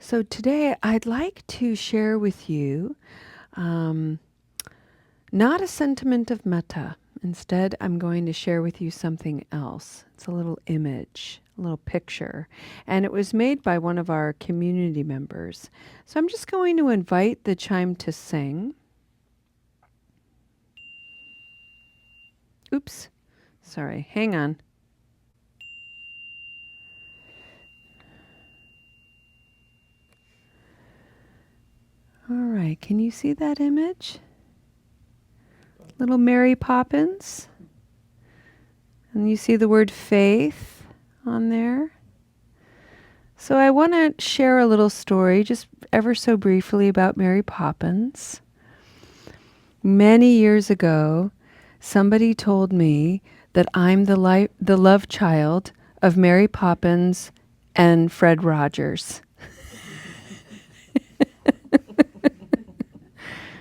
So today I'd like to share with you um, not a sentiment of metta. Instead, I'm going to share with you something else. It's a little image, a little picture, and it was made by one of our community members. So I'm just going to invite the chime to sing. Oops, sorry, hang on. All right, can you see that image? Little Mary Poppins. And you see the word faith on there. So I want to share a little story, just ever so briefly, about Mary Poppins. Many years ago, somebody told me that I'm the love child of Mary Poppins and Fred Rogers.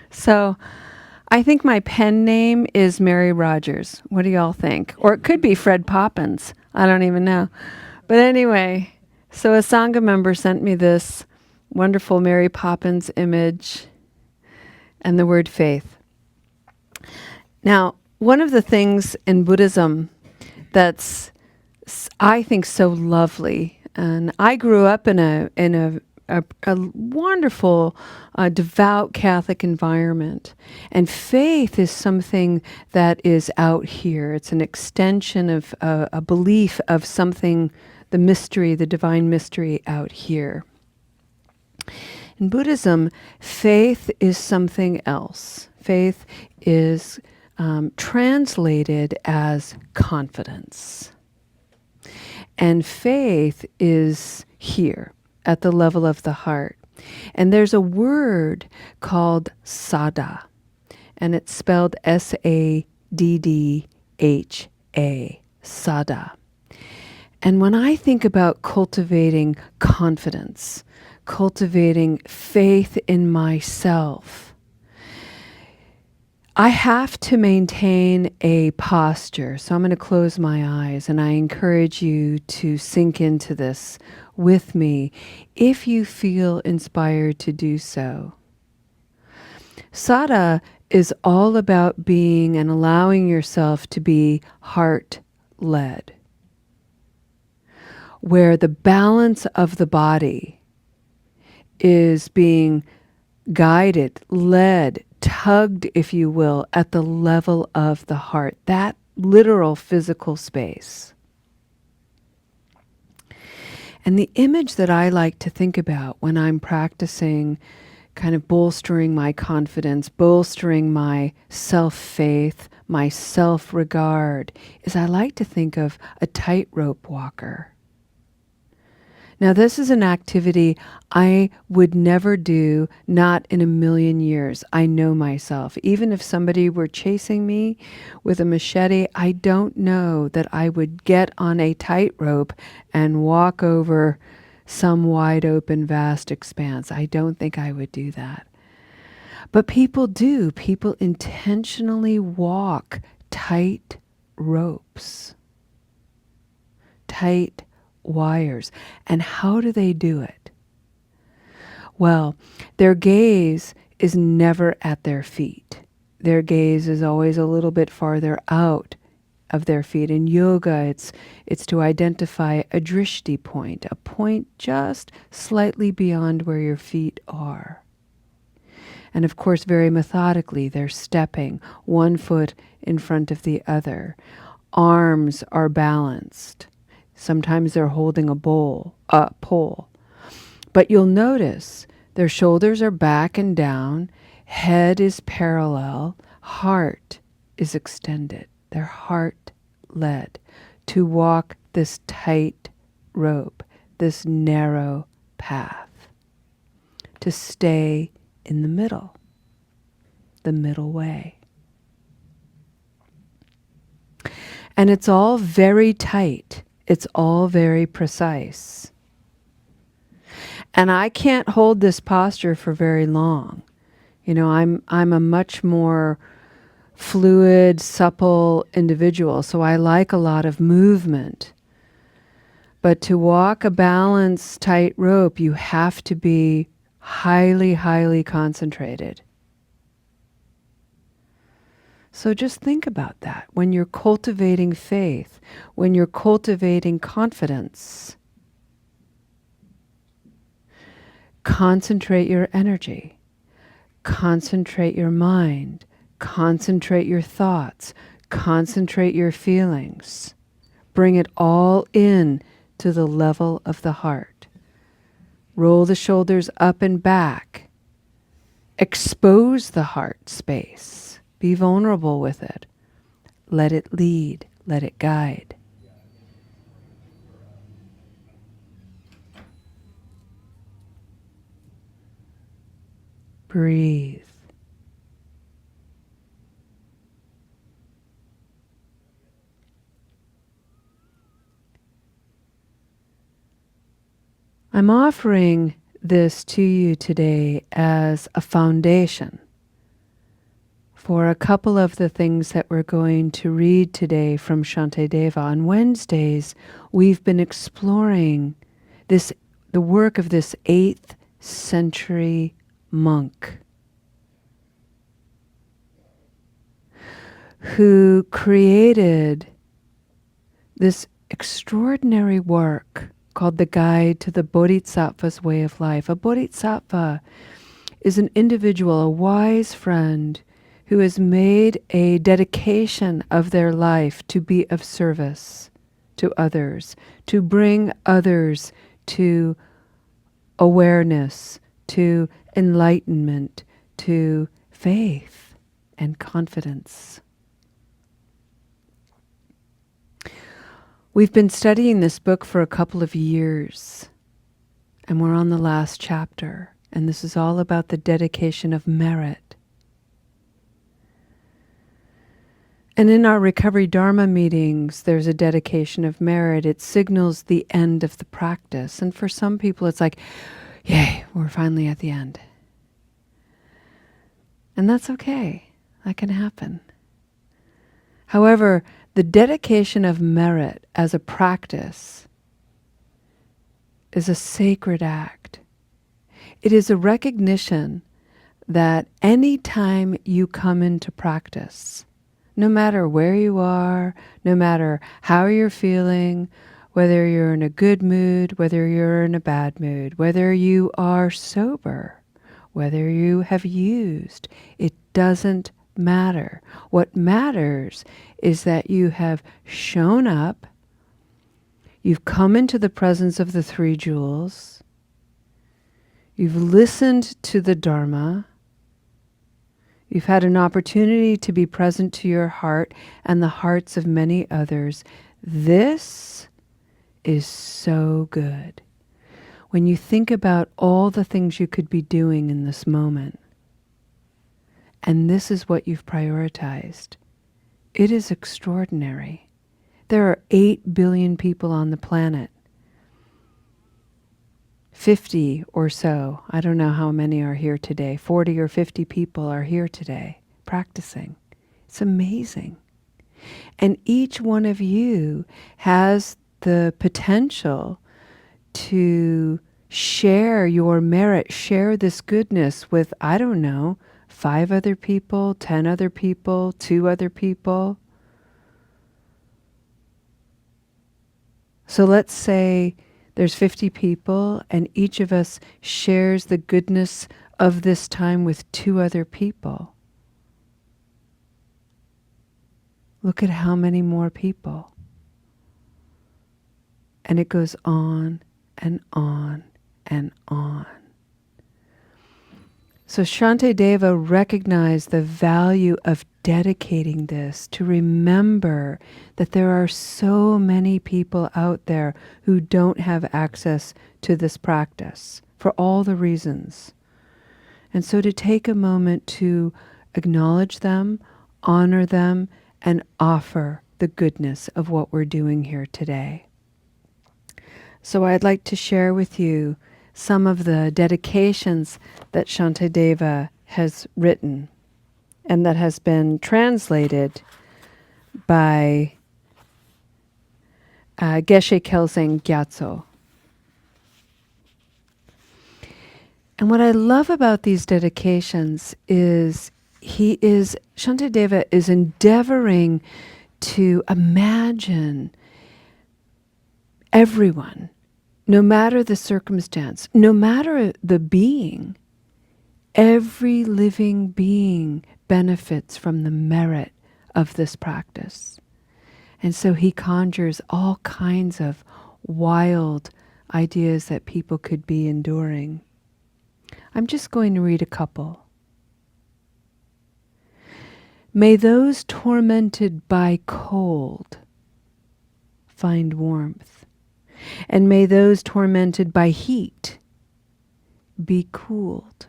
So I think my pen name is Mary Rogers. What do y'all think? Or it could be Fred Poppins. I don't even know. But anyway, so a Sangha member sent me this wonderful Mary Poppins image and the word faith. Now, one of the things in Buddhism that's, I think, so lovely, and I grew up in a wonderful, devout Catholic environment. And faith is something that is out here. It's an extension of a belief of something, the mystery, the divine mystery out here. In Buddhism, faith is something else. Faith is translated as confidence. And faith is here at the level of the heart. And there's a word called saddha, and it's spelled Saddha, saddha. And when I think about cultivating confidence, cultivating faith in myself, I have to maintain a posture. So I'm going to close my eyes, and I encourage you to sink into this with me if you feel inspired to do so. Saddha is all about being and allowing yourself to be heart-led, where the balance of the body is being guided, led, tugged, if you will, at the level of the heart, that literal physical space. And the image that I like to think about when I'm practicing kind of bolstering my confidence, bolstering my self-faith, my self-regard, is I like to think of a tightrope walker. Now, this is an activity I would never do, not in a million years. I know myself. Even if somebody were chasing me with a machete, I don't know that I would get on a tightrope and walk over some wide open, vast expanse. I don't think I would do that. But people do. People intentionally walk tight ropes, tight wires. And how do they do it? Well, their gaze is never at their feet. Their gaze is always a little bit farther out of their feet. In yoga, it's to identify a drishti point, a point just slightly beyond where your feet are. And of course, very methodically, they're stepping one foot in front of the other. Arms are balanced. Sometimes they're holding a pole. But you'll notice their shoulders are back and down, head is parallel, heart is extended. They're heart-led to walk this tight rope, this narrow path, to stay in the middle way. And it's all very tight. It's all very precise. And I can't hold this posture for very long. You know, I'm a much more fluid, supple individual, so I like a lot of movement. But to walk a balanced tightrope, you have to be highly, highly concentrated. So just think about that when you're cultivating faith, when you're cultivating confidence. Concentrate your energy, concentrate your mind, concentrate your thoughts, concentrate your feelings. Bring it all in to the level of the heart. Roll the shoulders up and back. Expose the heart space. Be vulnerable with it. Let it lead. Let it guide. Breathe. I'm offering this to you today as a foundation for a couple of the things that we're going to read today from Shantideva. On Wednesdays, we've been exploring the work of this 8th century monk who created this extraordinary work called The Guide to the Bodhisattva's Way of Life. A bodhisattva is an individual, a wise friend, who has made a dedication of their life to be of service to others, to bring others to awareness, to enlightenment, to faith and confidence. We've been studying this book for a couple of years, and we're on the last chapter, and this is all about the dedication of merit. And in our Recovery Dharma meetings, there's a dedication of merit. It signals the end of the practice. And for some people, it's like, yay, we're finally at the end. And that's okay. That can happen. However, the dedication of merit as a practice is a sacred act. It is a recognition that any time you come into practice, no matter where you are, no matter how you're feeling, whether you're in a good mood, whether you're in a bad mood, whether you are sober, whether you have used, it doesn't matter. What matters is that you have shown up, you've come into the presence of the 3 jewels, you've listened to the Dharma, you've had an opportunity to be present to your heart and the hearts of many others. This is so good. When you think about all the things you could be doing in this moment, and this is what you've prioritized, it is extraordinary. There are 8 billion people on the planet. 50 or so, I don't know how many are here today, 40 or 50 people are here today practicing. It's amazing. And each one of you has the potential to share your merit, share this goodness with, I don't know, 5 other people, 10 other people, 2 other people. So let's say there's 50 people and each of us shares the goodness of this time with 2 other people. Look at how many more people. And it goes on and on and on. So Shantideva recognized the value of dedicating this to remember that there are so many people out there who don't have access to this practice for all the reasons. And so to take a moment to acknowledge them, honor them, and offer the goodness of what we're doing here today. So I'd like to share with you some of the dedications that Shantideva has written and that has been translated by Geshe Kelsang Gyatso. And what I love about these dedications is Shantideva is endeavoring to imagine everyone, no matter the circumstance, no matter the being, every living being benefits from the merit of this practice. And so he conjures all kinds of wild ideas that people could be enduring. I'm just going to read a couple. May those tormented by cold find warmth, and may those tormented by heat be cooled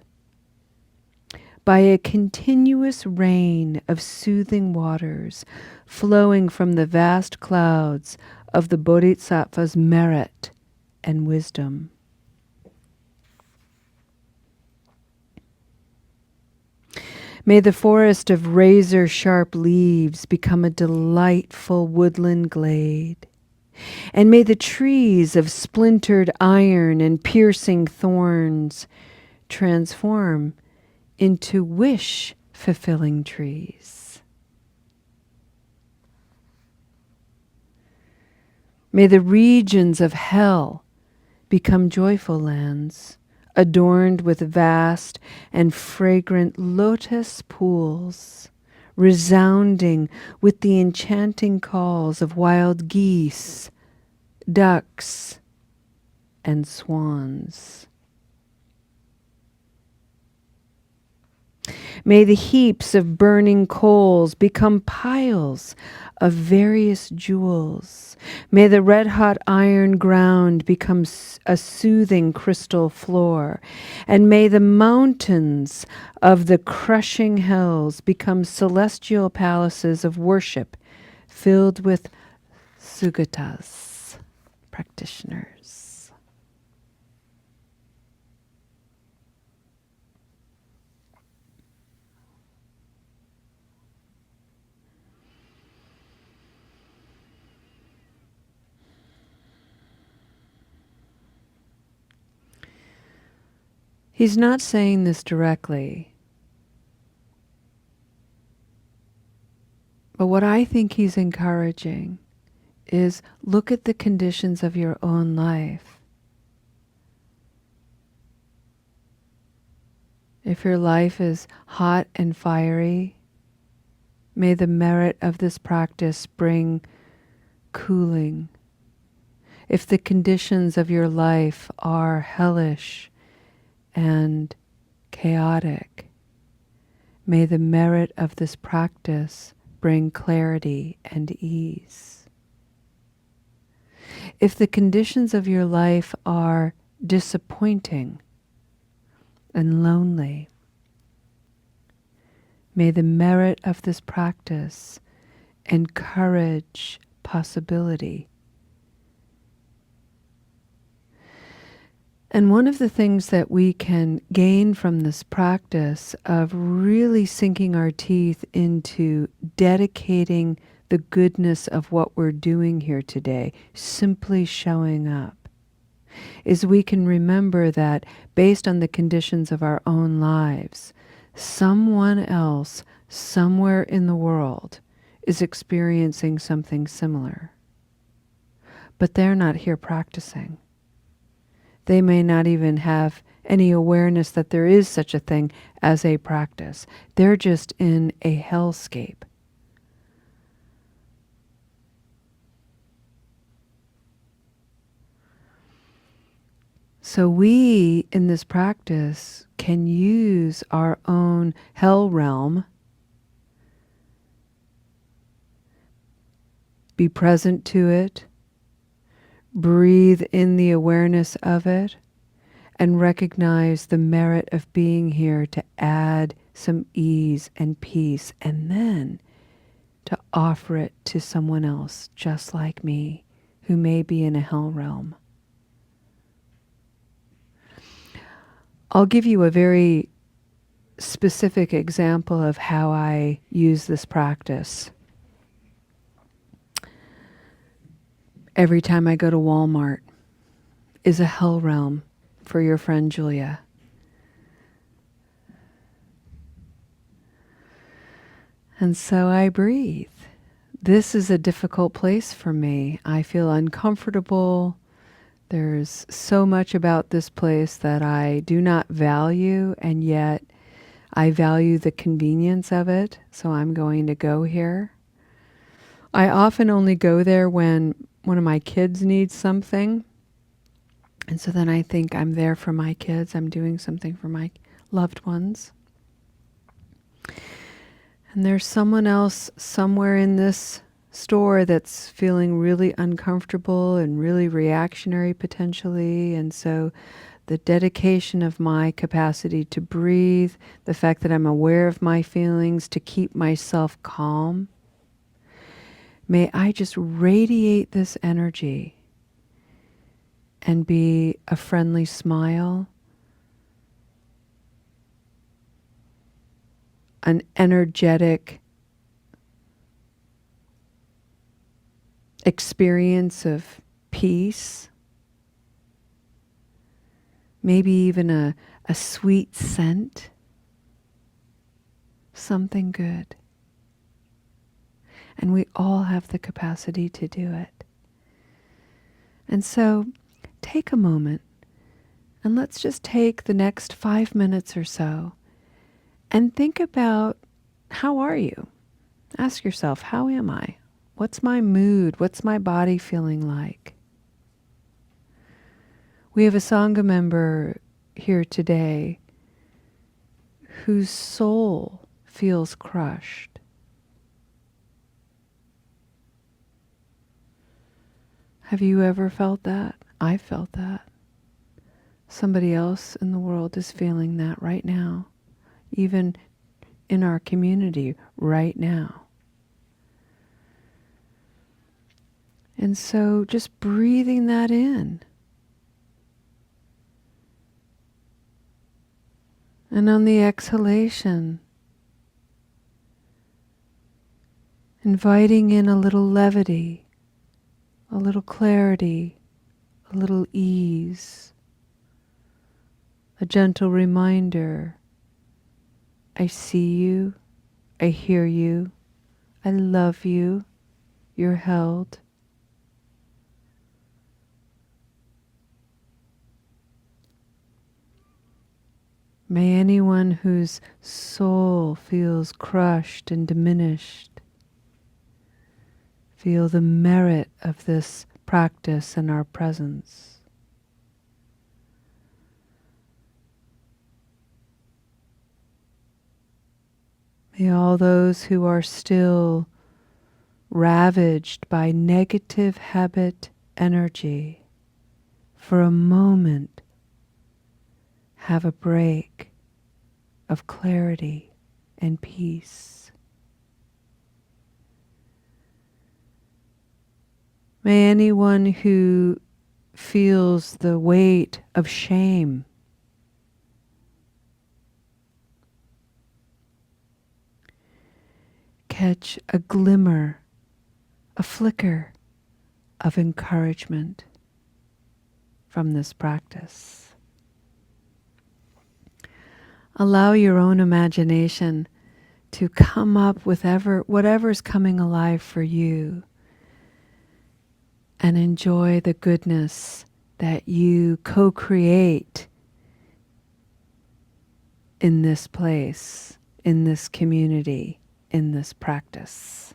by a continuous rain of soothing waters flowing from the vast clouds of the Bodhisattva's merit and wisdom. May the forest of razor-sharp leaves become a delightful woodland glade, and may the trees of splintered iron and piercing thorns transform into wish-fulfilling trees. May the regions of hell become joyful lands, adorned with vast and fragrant lotus pools, resounding with the enchanting calls of wild geese, ducks, and swans. May the heaps of burning coals become piles of various jewels. May the red-hot iron ground become a soothing crystal floor. And may the mountains of the crushing hells become celestial palaces of worship filled with Sugatas, practitioners. He's not saying this directly, but what I think he's encouraging is look at the conditions of your own life. If your life is hot and fiery, may the merit of this practice bring cooling. If the conditions of your life are hellish and chaotic, may the merit of this practice bring clarity and ease. If the conditions of your life are disappointing and lonely, may the merit of this practice encourage possibility. And one of the things that we can gain from this practice of really sinking our teeth into dedicating the goodness of what we're doing here today, simply showing up, is we can remember that based on the conditions of our own lives, someone else somewhere in the world is experiencing something similar. But they're not here practicing. They may not even have any awareness that there is such a thing as a practice. They're just in a hellscape. So we, in this practice, can use our own hell realm, be present to it, breathe in the awareness of it, and recognize the merit of being here to add some ease and peace, and then to offer it to someone else just like me who may be in a hell realm. I'll give you a very specific example of how I use this practice. every time I go to Walmart is a hell realm for your friend Julia. And so I breathe. This is a difficult place for me. I feel uncomfortable. There's so much about this place that I do not value, and yet I value the convenience of it, so I'm going to go here. I often only go there when one of my kids needs something. And so then I think I'm there for my kids. I'm doing something for my loved ones. And there's someone else somewhere in this store that's feeling really uncomfortable and really reactionary potentially. And so the dedication of my capacity to breathe, the fact that I'm aware of my feelings, to keep myself calm, may I just radiate this energy and be a friendly smile, an energetic experience of peace, maybe even a sweet scent, something good. And we all have the capacity to do it. And so take a moment and let's just take the next 5 minutes or so and think about, how are you? Ask yourself, how am I? What's my mood? What's my body feeling like? We have a Sangha member here today whose soul feels crushed. Have you ever felt that? I felt that. Somebody else in the world is feeling that right now, even in our community right now. And so just breathing that in. And on the exhalation, inviting in a little levity, a little clarity, a little ease, a gentle reminder, I see you, I hear you, I love you, you're held. May anyone whose soul feels crushed and diminished feel the merit of this practice and our presence. May all those who are still ravaged by negative habit energy for a moment have a break of clarity and peace. May anyone who feels the weight of shame catch a glimmer, a flicker of encouragement from this practice. Allow your own imagination to come up with whatever's coming alive for you, and enjoy the goodness that you co-create in this place, in this community, in this practice.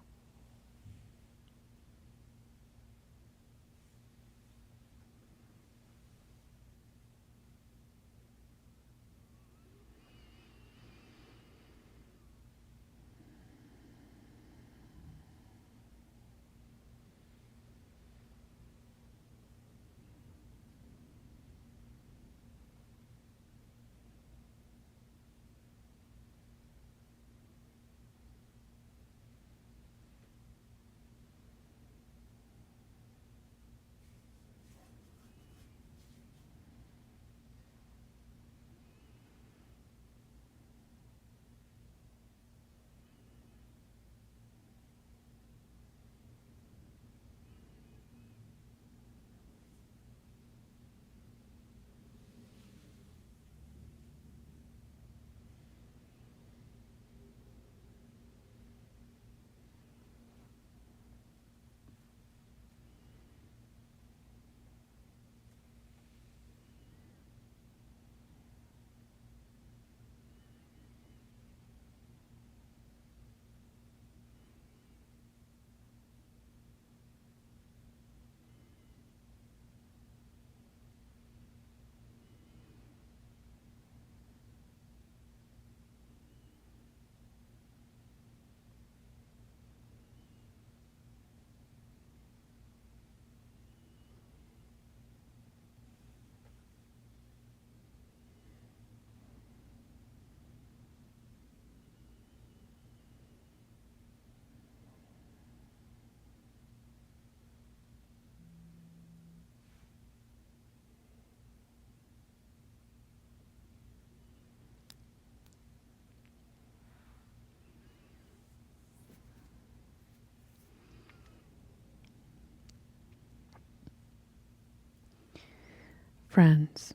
friends.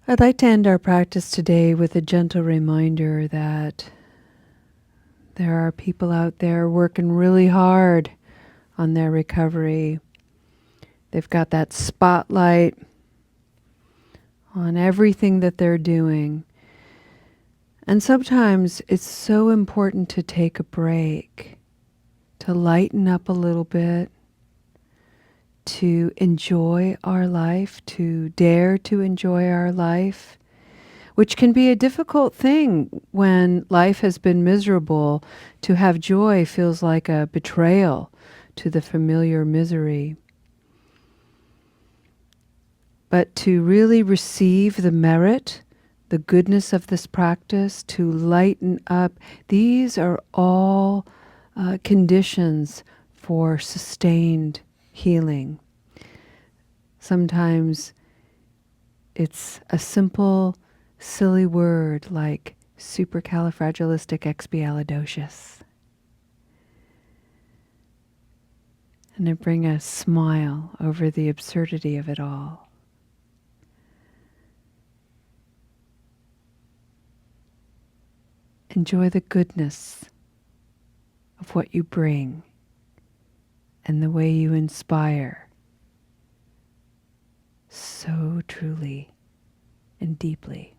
I'd like to end our practice today with a gentle reminder that there are people out there working really hard on their recovery. They've got that spotlight on everything that they're doing. And sometimes it's so important to take a break, to lighten up a little bit, to enjoy our life, to dare to enjoy our life, which can be a difficult thing when life has been miserable. To have joy feels like a betrayal to the familiar misery. But to really receive the merit, the goodness of this practice, to lighten up, these are all conditions for sustained healing. Sometimes it's a simple, silly word like supercalifragilisticexpialidocious. And to bring a smile over the absurdity of it all. Enjoy the goodness of what you bring and the way you inspire so truly and deeply.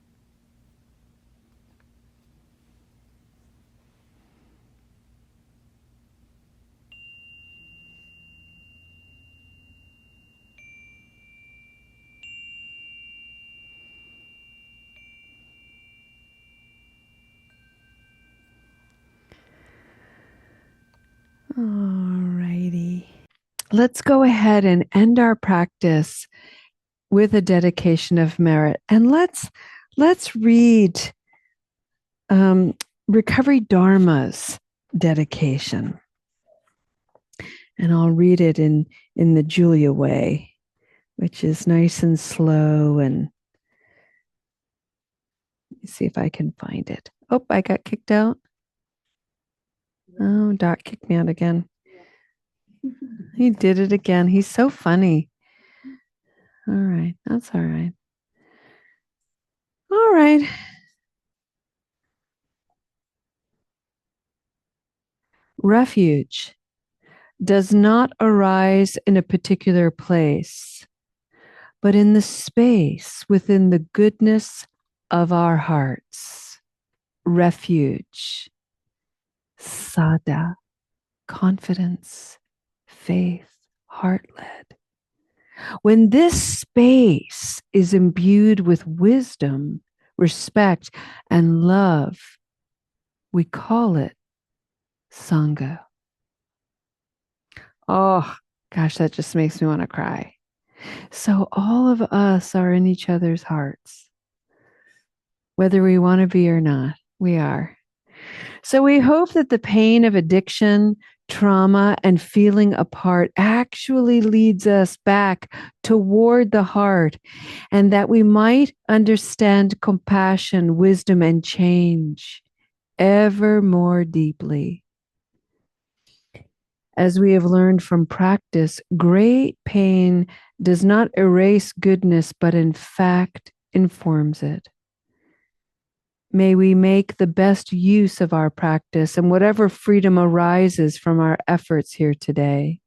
Alrighty. Let's go ahead and end our practice with a dedication of merit. And let's read Recovery Dharma's dedication. And I'll read it in the Julia way, which is nice and slow. And let me see if I can find it. Oh, I got kicked out. Oh, Doc kicked me out again. He did it again. He's so funny. All right. That's all right. All right. Refuge does not arise in a particular place, but in the space within the goodness of our hearts. Refuge, sada, confidence, faith, heart-led. When this space is imbued with wisdom, respect, and love, we call it Sangha. Oh, gosh, that just makes me want to cry. So all of us are in each other's hearts, whether we want to be or not. We are. So we hope that the pain of addiction, trauma, and feeling apart actually leads us back toward the heart, and that we might understand compassion, wisdom, and change ever more deeply. As we have learned from practice, great pain does not erase goodness, but in fact informs it. May we make the best use of our practice and whatever freedom arises from our efforts here today.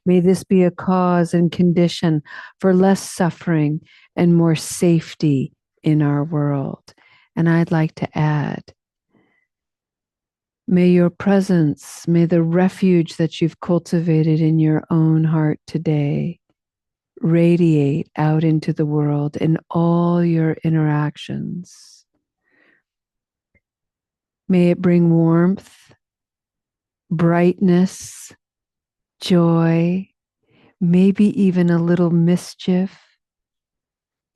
May this be a cause and condition for less suffering and more safety in our world. And I'd like to add, may your presence, may the refuge that you've cultivated in your own heart today radiate out into the world in all your interactions. May it bring warmth, brightness, joy, maybe even a little mischief,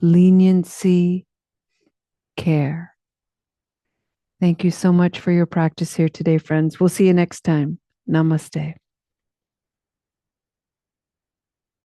leniency, care. Thank you so much for your practice here today, friends. We'll see you next time. Namaste.